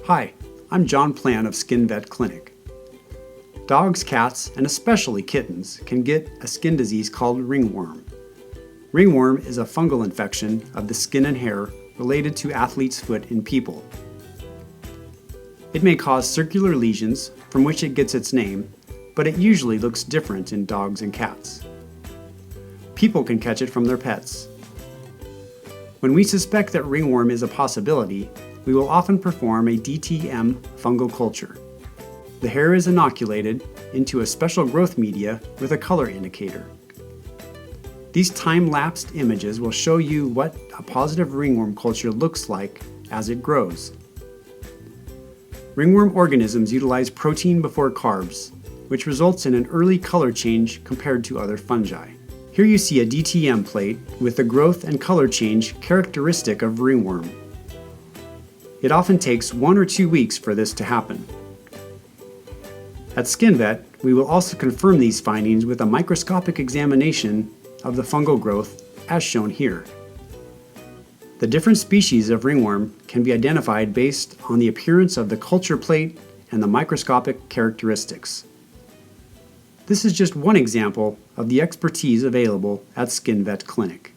Hi, I'm John Plan of Skin Vet Clinic. Dogs, cats, and especially kittens can get a skin disease called ringworm. Ringworm is a fungal infection of the skin and hair related to athlete's foot in people. It may cause circular lesions, from which it gets its name, but it usually looks different in dogs and cats. People can catch it from their pets. When we suspect that ringworm is a possibility, we will often perform a DTM fungal culture. The hair is inoculated into a special growth media with a color indicator. These time-lapsed images will show you what a positive ringworm culture looks like as it grows. Ringworm organisms utilize protein before carbs, which results in an early color change compared to other fungi. Here you see a DTM plate with the growth and color change characteristic of ringworm. It often takes 1 or 2 weeks for this to happen. At SkinVet, we will also confirm these findings with a microscopic examination of the fungal growth as shown here. The different species of ringworm can be identified based on the appearance of the culture plate and the microscopic characteristics. This is just one example of the expertise available at SkinVet Clinic.